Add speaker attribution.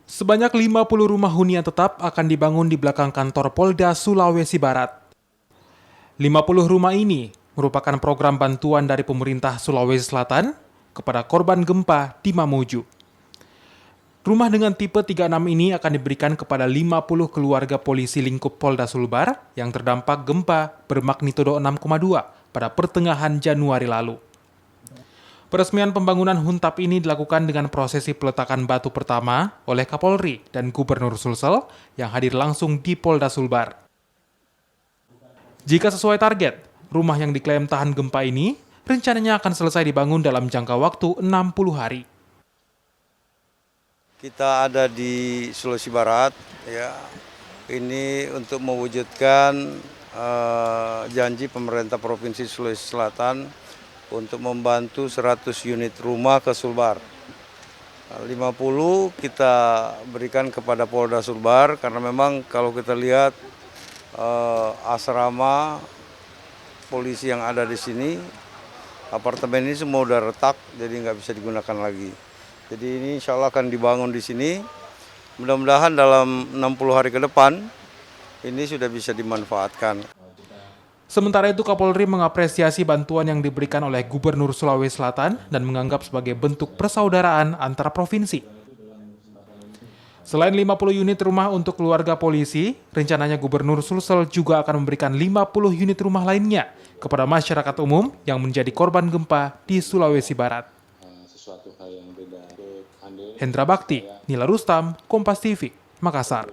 Speaker 1: Sebanyak 50 rumah hunian tetap akan dibangun di belakang kantor Polda Sulawesi Barat. 50 rumah ini merupakan program bantuan dari pemerintah Sulawesi Selatan kepada korban gempa di Mamuju. Rumah dengan tipe 36 ini akan diberikan kepada 50 keluarga polisi lingkup Polda Sulbar yang terdampak gempa bermagnitudo 6,2 pada pertengahan Januari lalu. Peresmian pembangunan Huntap ini dilakukan dengan prosesi peletakan batu pertama oleh Kapolri dan Gubernur Sulsel yang hadir langsung di Polda Sulbar. Jika sesuai target, rumah yang diklaim tahan gempa ini rencananya akan selesai dibangun dalam jangka waktu 60 hari.
Speaker 2: Kita ada di Sulawesi Barat, ya. Ini untuk mewujudkan janji pemerintah Provinsi Sulawesi Selatan untuk membantu 100 unit rumah ke Sulbar. 50 kita berikan kepada Polda Sulbar karena memang kalau kita lihat asrama polisi yang ada di sini, apartemen ini semua udah retak, jadi nggak bisa digunakan lagi. Jadi ini insya Allah akan dibangun di sini. Mudah-mudahan dalam 60 hari ke depan ini sudah bisa dimanfaatkan.
Speaker 1: Sementara itu, Kapolri mengapresiasi bantuan yang diberikan oleh Gubernur Sulawesi Selatan dan menganggap sebagai bentuk persaudaraan antara provinsi. Selain 50 unit rumah untuk keluarga polisi, rencananya Gubernur Sulsel juga akan memberikan 50 unit rumah lainnya kepada masyarakat umum yang menjadi korban gempa di Sulawesi Barat. Hendra Bakti, Nila Rustam, Kompas TV, Makassar.